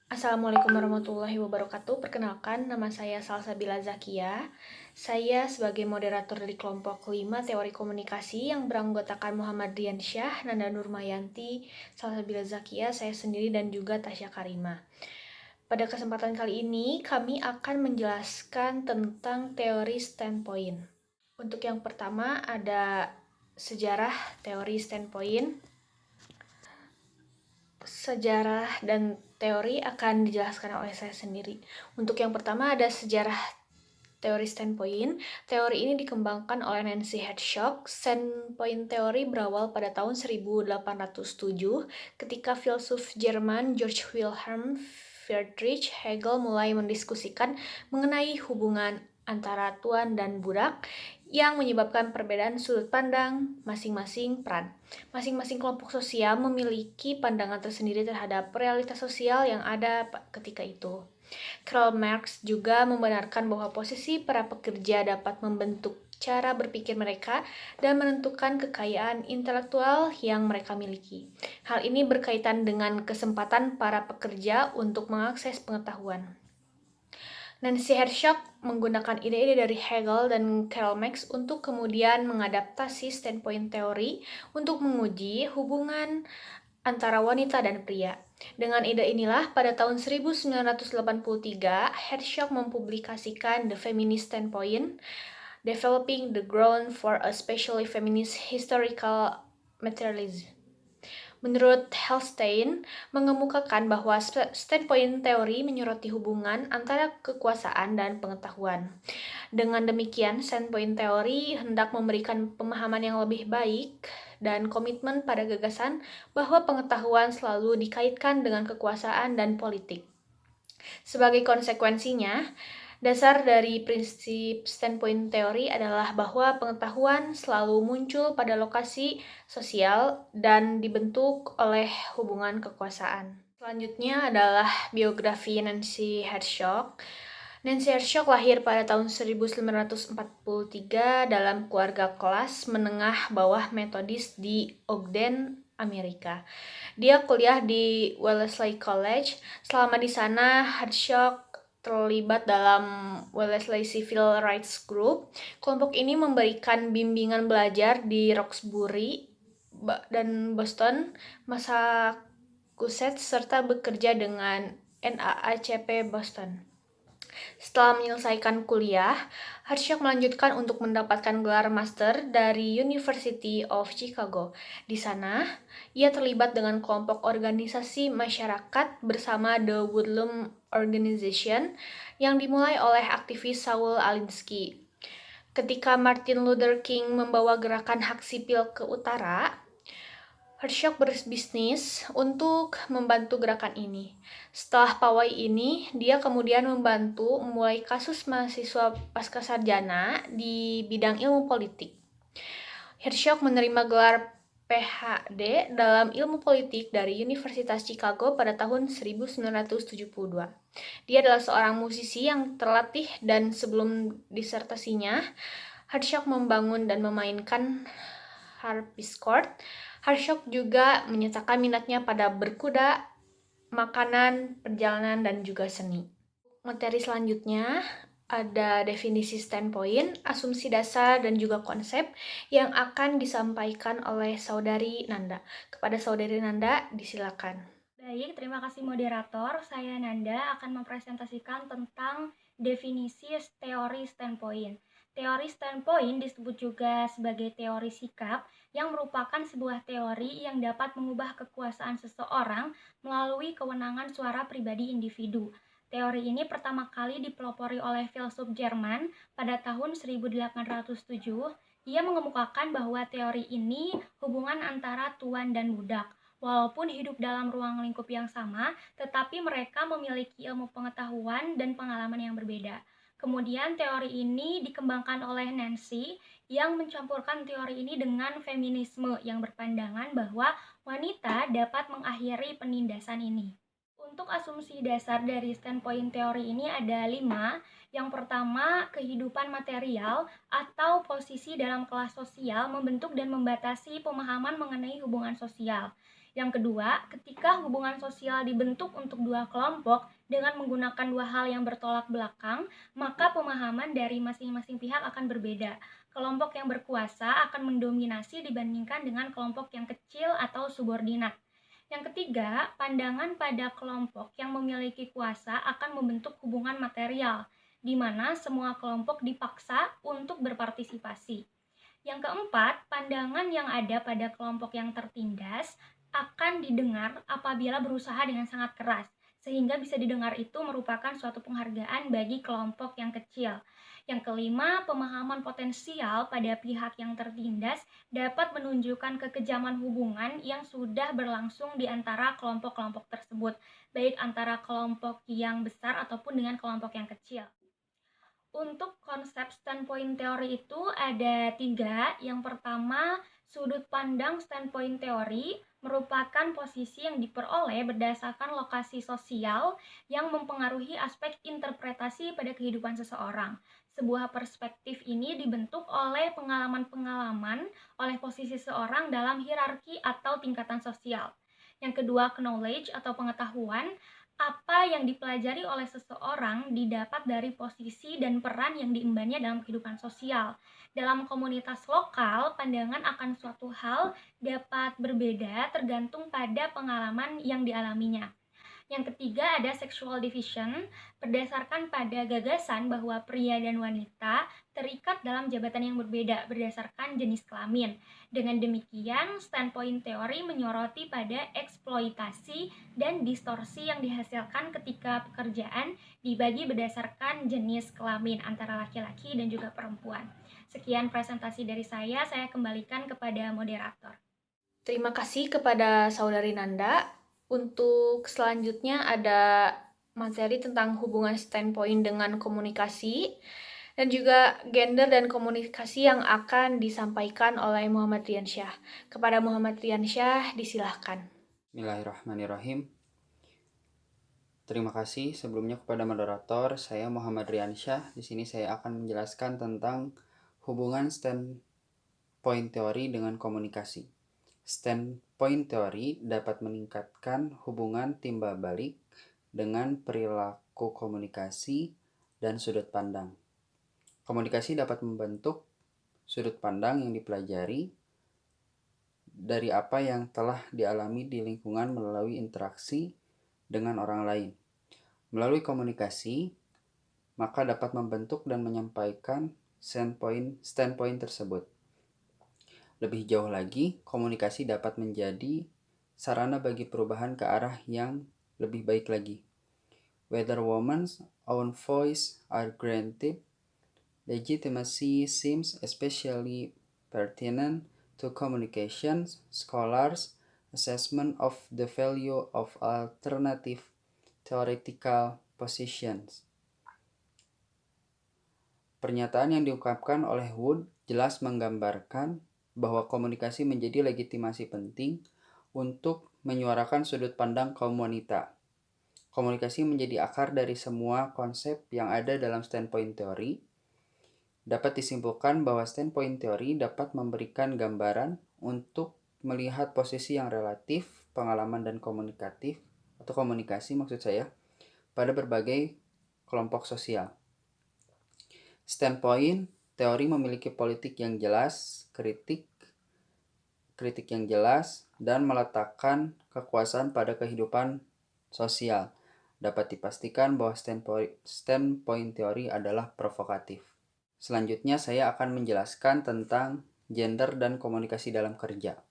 Assalamualaikum warahmatullahi wabarakatuh. Perkenalkan, nama saya Salsabila Zakia. Saya sebagai moderator dari kelompok 5 Teori Komunikasi yang beranggotakan Muhammad Riansyah, Nanda Nurmayanti, Salsabila Zakia, saya sendiri, dan juga Tasya Karima. Pada kesempatan kali ini, kami akan menjelaskan tentang teori standpoint. Untuk yang pertama, ada sejarah teori standpoint. Sejarah dan teori akan dijelaskan oleh saya sendiri. Untuk yang pertama ada sejarah teori standpoint. Teori ini dikembangkan oleh Nancy Hertzog. Standpoint teori berawal pada tahun 1807 ketika filsuf Jerman George Wilhelm Friedrich Hegel mulai mendiskusikan mengenai hubungan antara tuan dan budak yang menyebabkan perbedaan sudut pandang masing-masing peran. Masing-masing kelompok sosial memiliki pandangan tersendiri terhadap realitas sosial yang ada ketika itu. Karl Marx juga membenarkan bahwa posisi para pekerja dapat membentuk cara berpikir mereka dan menentukan kekayaan intelektual yang mereka miliki. Hal ini berkaitan dengan kesempatan para pekerja untuk mengakses pengetahuan. Nancy Hertzog menggunakan ide-ide dari Hegel dan Karl Marx untuk kemudian mengadaptasi standpoint teori untuk menguji hubungan antara wanita dan pria. Dengan ide inilah, pada tahun 1983, Hertzog mempublikasikan The Feminist Standpoint, Developing the Ground for a Specially Feminist Historical Materialism. Menurut Hallstein, mengemukakan bahwa standpoint teori menyoroti hubungan antara kekuasaan dan pengetahuan. Dengan demikian, standpoint teori hendak memberikan pemahaman yang lebih baik dan komitmen pada gagasan bahwa pengetahuan selalu dikaitkan dengan kekuasaan dan politik. Sebagai konsekuensinya, dasar dari prinsip standpoint teori adalah bahwa pengetahuan selalu muncul pada lokasi sosial dan dibentuk oleh hubungan kekuasaan. Selanjutnya adalah biografi Nancy Hertzog. Nancy Hertzog lahir pada tahun 1943 dalam keluarga kelas menengah bawah metodis di Ogden, Amerika. Dia kuliah di Wellesley College. Selama di sana, Hertzog terlibat dalam Wellesley Civil Rights Group. Kelompok ini memberikan bimbingan belajar di Roxbury dan Boston, Massachusetts, serta bekerja dengan NAACP Boston. Setelah menyelesaikan kuliah, Hertzog melanjutkan untuk mendapatkan gelar master dari University of Chicago. Di sana, ia terlibat dengan kelompok organisasi masyarakat bersama The Woodlawn Organization yang dimulai oleh aktivis Saul Alinsky. Ketika Martin Luther King membawa gerakan hak sipil ke utara, Hertzog berbisnis untuk membantu gerakan ini. Setelah pawai ini, dia kemudian membantu memulai kasus mahasiswa pascasarjana di bidang ilmu politik. Hertzog menerima gelar PhD dalam ilmu politik dari Universitas Chicago pada tahun 1972. Dia adalah seorang musisi yang terlatih dan sebelum disertasinya, Hertzog membangun dan memainkan harpsichord. Hertzog juga menyatakan minatnya pada berkuda, makanan, perjalanan, dan juga seni. Materi selanjutnya ada definisi standpoint, asumsi dasar, dan juga konsep yang akan disampaikan oleh Saudari Nanda. Kepada Saudari Nanda, disilakan. Baik, terima kasih moderator. Saya Nanda akan mempresentasikan tentang definisi teori standpoint. Teori standpoint disebut juga sebagai teori sikap yang merupakan sebuah teori yang dapat mengubah kekuasaan seseorang melalui kewenangan suara pribadi individu. Teori ini pertama kali dipelopori oleh filsuf Jerman pada tahun 1807. Ia mengemukakan bahwa teori ini hubungan antara tuan dan budak. Walaupun hidup dalam ruang lingkup yang sama, tetapi mereka memiliki ilmu pengetahuan dan pengalaman yang berbeda. Kemudian teori ini dikembangkan oleh Nancy yang mencampurkan teori ini dengan feminisme yang berpandangan bahwa wanita dapat mengakhiri penindasan ini. Untuk asumsi dasar dari standpoint teori ini ada 5. Yang pertama, kehidupan material atau posisi dalam kelas sosial membentuk dan membatasi pemahaman mengenai hubungan sosial. Yang kedua, ketika hubungan sosial dibentuk untuk dua kelompok dengan menggunakan dua hal yang bertolak belakang, maka pemahaman dari masing-masing pihak akan berbeda. Kelompok yang berkuasa akan mendominasi dibandingkan dengan kelompok yang kecil atau subordinat. Yang ketiga, pandangan pada kelompok yang memiliki kuasa akan membentuk hubungan material, di mana semua kelompok dipaksa untuk berpartisipasi. Yang keempat, pandangan yang ada pada kelompok yang tertindas akan didengar apabila berusaha dengan sangat keras, sehingga bisa didengar itu merupakan suatu penghargaan bagi kelompok yang kecil. Yang kelima, pemahaman potensial pada pihak yang tertindas dapat menunjukkan kekejaman hubungan yang sudah berlangsung di antara kelompok-kelompok tersebut, baik antara kelompok yang besar ataupun dengan kelompok yang kecil. Untuk konsep standpoint teori itu ada 3. Yang pertama, sudut pandang standpoint teori merupakan posisi yang diperoleh berdasarkan lokasi sosial yang mempengaruhi aspek interpretasi pada kehidupan seseorang. Sebuah perspektif ini dibentuk oleh pengalaman-pengalaman oleh posisi seseorang dalam hierarki atau tingkatan sosial. Yang kedua, knowledge atau pengetahuan. Apa yang dipelajari oleh seseorang didapat dari posisi dan peran yang diembannya dalam kehidupan sosial. Dalam komunitas lokal, pandangan akan suatu hal dapat berbeda tergantung pada pengalaman yang dialaminya. Yang ketiga ada sexual division, berdasarkan pada gagasan bahwa pria dan wanita terikat dalam jabatan yang berbeda berdasarkan jenis kelamin. Dengan demikian, standpoint teori menyoroti pada eksploitasi dan distorsi yang dihasilkan ketika pekerjaan dibagi berdasarkan jenis kelamin antara laki-laki dan juga perempuan. Sekian presentasi dari saya kembalikan kepada moderator. Terima kasih kepada Saudari Nanda. Untuk selanjutnya ada materi tentang hubungan standpoint dengan komunikasi dan juga gender dan komunikasi yang akan disampaikan oleh Muhammad Riansyah. Kepada Muhammad Riansyah, disilahkan. Bismillahirrahmanirrahim. Terima kasih sebelumnya kepada moderator. Saya Muhammad Riansyah. Di sini saya akan menjelaskan tentang hubungan standpoint teori dengan komunikasi. Standpoint teori dapat meningkatkan hubungan timbal balik dengan perilaku komunikasi dan sudut pandang. Komunikasi dapat membentuk sudut pandang yang dipelajari dari apa yang telah dialami di lingkungan melalui interaksi dengan orang lain. Melalui komunikasi, maka dapat membentuk dan menyampaikan standpoint tersebut. Lebih jauh lagi, komunikasi dapat menjadi sarana bagi perubahan ke arah yang lebih baik lagi. Whether women's own voice are granted, legitimacy seems especially pertinent to communication scholars' assessment of the value of alternative theoretical positions. Pernyataan yang diungkapkan oleh Wood jelas menggambarkan bahwa komunikasi menjadi legitimasi penting untuk menyuarakan sudut pandang kaum wanita. Komunikasi menjadi akar dari semua konsep yang ada dalam standpoint teori. Dapat disimpulkan bahwa standpoint teori dapat memberikan gambaran untuk melihat posisi yang relatif, pengalaman dan komunikatif, atau komunikasi maksud saya, pada berbagai kelompok sosial. Standpoint teori memiliki politik yang jelas, kritik yang jelas, dan meletakkan kekuasaan pada kehidupan sosial. Dapat dipastikan bahwa standpoint teori adalah provokatif. Selanjutnya saya akan menjelaskan tentang gender dan komunikasi dalam kerja.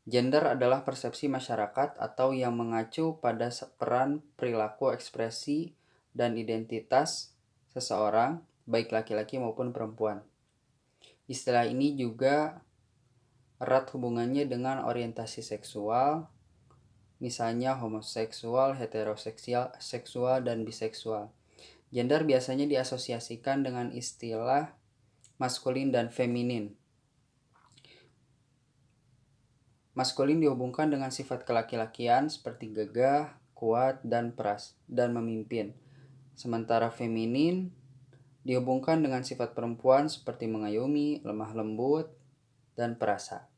Gender adalah persepsi masyarakat atau yang mengacu pada peran, perilaku, ekspresi, dan identitas seseorang, baik laki-laki maupun perempuan. Istilah ini juga erat hubungannya dengan orientasi seksual, misalnya homoseksual, heteroseksual, dan biseksual. Gender biasanya diasosiasikan dengan istilah maskulin dan feminin. Maskulin dihubungkan dengan sifat kelaki-lakian seperti gagah, kuat, dan memimpin. Sementara feminin dihubungkan dengan sifat perempuan seperti mengayomi, lemah lembut, dan perasa.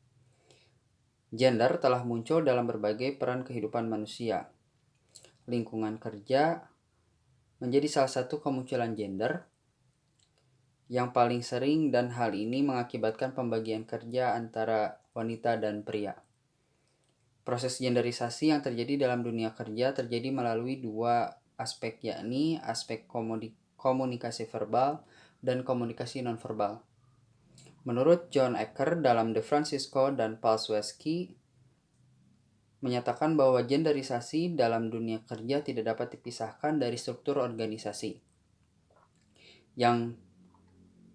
Gender telah muncul dalam berbagai peran kehidupan manusia. Lingkungan kerja menjadi salah satu kemunculan gender yang paling sering, dan hal ini mengakibatkan pembagian kerja antara wanita dan pria. Proses genderisasi yang terjadi dalam dunia kerja terjadi melalui dua aspek, yakni aspek komunikasi verbal dan komunikasi nonverbal. Menurut John Ecker dalam De Francisco dan Palsweski menyatakan bahwa genderisasi dalam dunia kerja tidak dapat dipisahkan dari struktur organisasi. Yang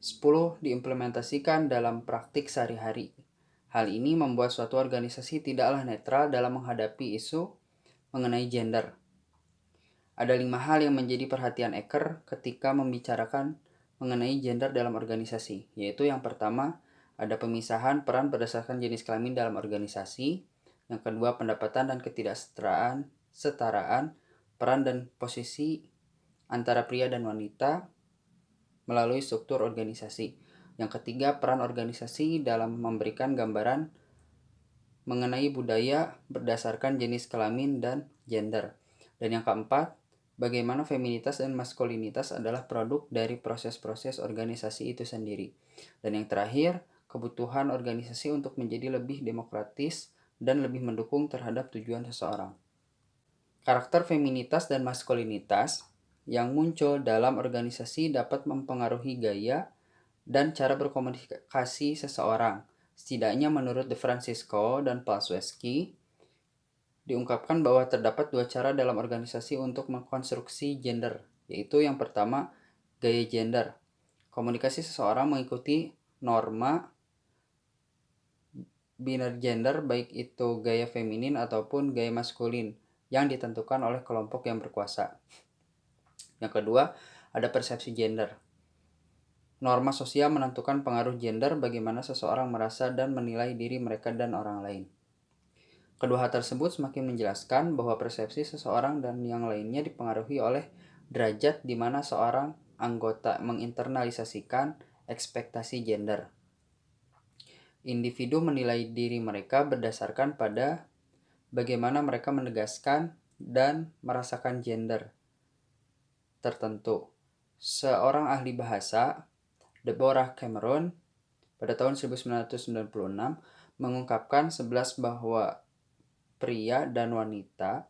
10 diimplementasikan dalam praktik sehari-hari. Hal ini membuat suatu organisasi tidaklah netral dalam menghadapi isu mengenai gender. Ada 5 hal yang menjadi perhatian Ecker ketika membicarakan mengenai gender dalam organisasi, yaitu yang pertama, ada pemisahan peran berdasarkan jenis kelamin dalam organisasi. Yang kedua, pendapatan dan ketidaksetaraan peran dan posisi antara pria dan wanita melalui struktur organisasi. Yang ketiga, peran organisasi dalam memberikan gambaran mengenai budaya berdasarkan jenis kelamin dan gender. Dan yang keempat, bagaimana feminitas dan maskulinitas adalah produk dari proses-proses organisasi itu sendiri. Dan yang terakhir, kebutuhan organisasi untuk menjadi lebih demokratis dan lebih mendukung terhadap tujuan seseorang. Karakter feminitas dan maskulinitas yang muncul dalam organisasi dapat mempengaruhi gaya dan cara berkomunikasi seseorang. Setidaknya menurut De Francisco dan Palsweski, diungkapkan bahwa terdapat dua cara dalam organisasi untuk mengkonstruksi gender, yaitu yang pertama, gaya gender. Komunikasi seseorang mengikuti norma biner gender, baik itu gaya feminin ataupun gaya maskulin, yang ditentukan oleh kelompok yang berkuasa. Yang kedua, ada persepsi gender. Norma sosial menentukan pengaruh gender bagaimana seseorang merasa dan menilai diri mereka dan orang lain. Kedua hal tersebut semakin menjelaskan bahwa persepsi seseorang dan yang lainnya dipengaruhi oleh derajat di mana seorang anggota menginternalisasikan ekspektasi gender. Individu menilai diri mereka berdasarkan pada bagaimana mereka menegaskan dan merasakan gender tertentu. Seorang ahli bahasa, Deborah Cameron, pada tahun 1996 mengungkapkan 11 bahwa pria dan wanita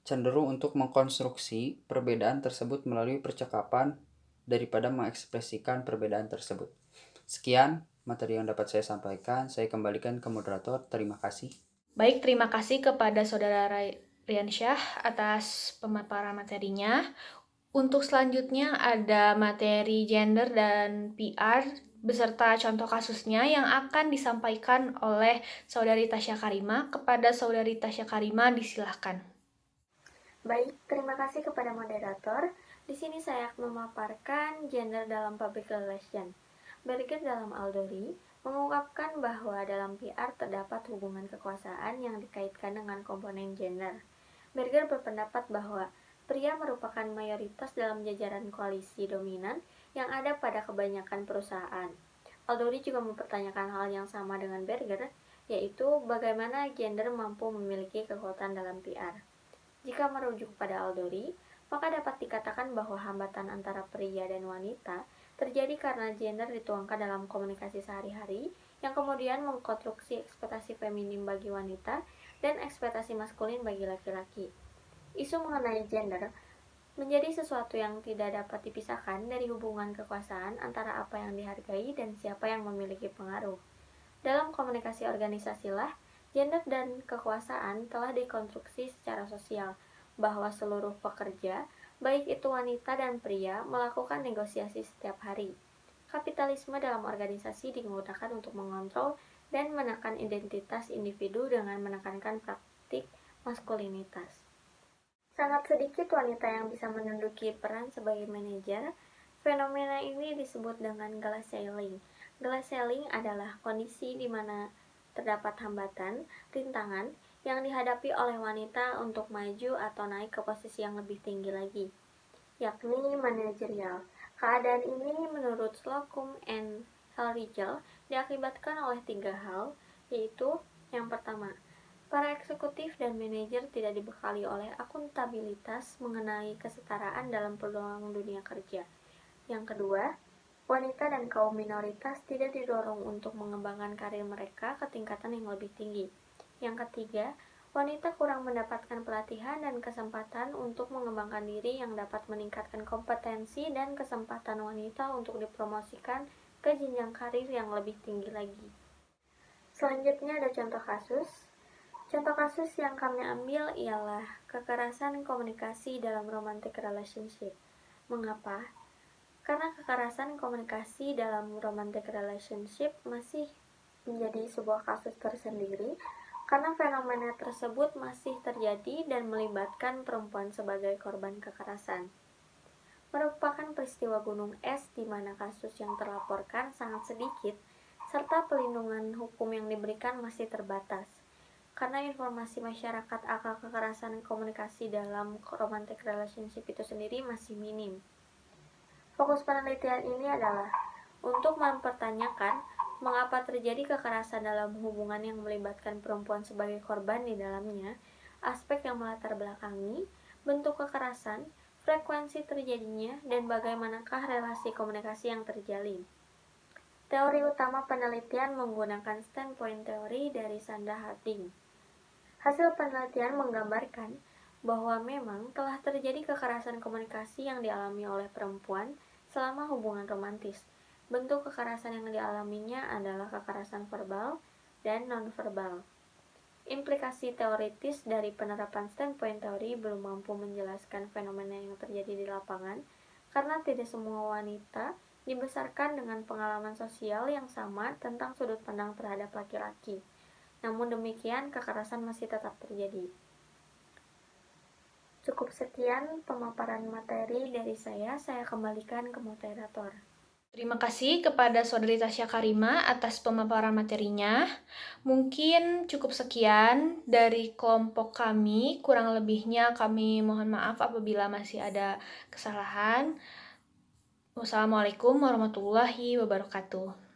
cenderung untuk mengkonstruksi perbedaan tersebut melalui percakapan daripada mengekspresikan perbedaan tersebut. Sekian materi yang dapat saya sampaikan. Saya kembalikan ke moderator. Terima kasih. Baik, terima kasih kepada Saudara Riansyah atas pemaparan materinya. Untuk selanjutnya ada materi gender dan PR beserta contoh kasusnya yang akan disampaikan oleh Saudari Tasya Karima. Kepada Saudari Tasya Karima, disilahkan. Baik, terima kasih kepada moderator. Di sini saya akan memaparkan gender dalam public relation. Berger dalam Aldori mengungkapkan bahwa dalam PR terdapat hubungan kekuasaan yang dikaitkan dengan komponen gender. Berger berpendapat bahwa pria merupakan mayoritas dalam jajaran koalisi dominan yang ada pada kebanyakan perusahaan. Aldori juga mempertanyakan hal yang sama dengan Berger, yaitu bagaimana gender mampu memiliki kekuatan dalam PR. Jika merujuk pada Aldori, maka dapat dikatakan bahwa hambatan antara pria dan wanita terjadi karena gender dituangkan dalam komunikasi sehari-hari yang kemudian mengkonstruksi ekspektasi feminim bagi wanita dan ekspektasi maskulin bagi laki-laki. Isu mengenai gender menjadi sesuatu yang tidak dapat dipisahkan dari hubungan kekuasaan antara apa yang dihargai dan siapa yang memiliki pengaruh. Dalam komunikasi organisasilah, gender dan kekuasaan telah dikonstruksi secara sosial, bahwa seluruh pekerja, baik itu wanita dan pria, melakukan negosiasi setiap hari. Kapitalisme dalam organisasi digunakan untuk mengontrol dan menekan identitas individu dengan menekankan praktik maskulinitas. Sangat sedikit wanita yang bisa menduduki peran sebagai manajer. Fenomena ini disebut dengan glass ceiling. Glass ceiling adalah kondisi di mana terdapat hambatan, rintangan yang dihadapi oleh wanita untuk maju atau naik ke posisi yang lebih tinggi lagi, yakni manajerial. Keadaan ini menurut Slocum and Hellriegel diakibatkan oleh 3 hal, yaitu Yang pertama, para eksekutif dan manajer tidak dibekali oleh akuntabilitas mengenai kesetaraan dalam peluang dunia kerja. Yang kedua, wanita dan kaum minoritas tidak didorong untuk mengembangkan karir mereka ke tingkatan yang lebih tinggi. Yang ketiga, wanita kurang mendapatkan pelatihan dan kesempatan untuk mengembangkan diri yang dapat meningkatkan kompetensi dan kesempatan wanita untuk dipromosikan ke jenjang karir yang lebih tinggi lagi. Selanjutnya ada contoh kasus. Contoh kasus yang kami ambil ialah kekerasan komunikasi dalam romantic relationship. Mengapa? Karena kekerasan komunikasi dalam romantic relationship masih menjadi sebuah kasus tersendiri karena fenomena tersebut masih terjadi dan melibatkan perempuan sebagai korban kekerasan. Merupakan peristiwa gunung es di mana kasus yang terlaporkan sangat sedikit serta pelindungan hukum yang diberikan masih terbatas. Karena informasi masyarakat akan kekerasan komunikasi dalam romantic relationship itu sendiri masih minim. Fokus penelitian ini adalah untuk mempertanyakan mengapa terjadi kekerasan dalam hubungan yang melibatkan perempuan sebagai korban di dalamnya, aspek yang melatar belakangi, bentuk kekerasan, frekuensi terjadinya, dan bagaimanakah relasi komunikasi yang terjalin. Teori utama penelitian menggunakan standpoint teori dari Sandra Harding. Hasil penelitian menggambarkan bahwa memang telah terjadi kekerasan komunikasi yang dialami oleh perempuan selama hubungan romantis. Bentuk kekerasan yang dialaminya adalah kekerasan verbal dan non-verbal. Implikasi teoritis dari penerapan standpoint teori belum mampu menjelaskan fenomena yang terjadi di lapangan karena tidak semua wanita dibesarkan dengan pengalaman sosial yang sama tentang sudut pandang terhadap laki-laki. Namun demikian, kekerasan masih tetap terjadi. Cukup sekian pemaparan materi dari saya kembalikan ke moderator. Terima kasih kepada Saudari Tasya Karima atas pemaparan materinya. Mungkin cukup sekian dari kelompok kami. Kurang lebihnya kami mohon maaf apabila masih ada kesalahan. Wassalamualaikum warahmatullahi wabarakatuh.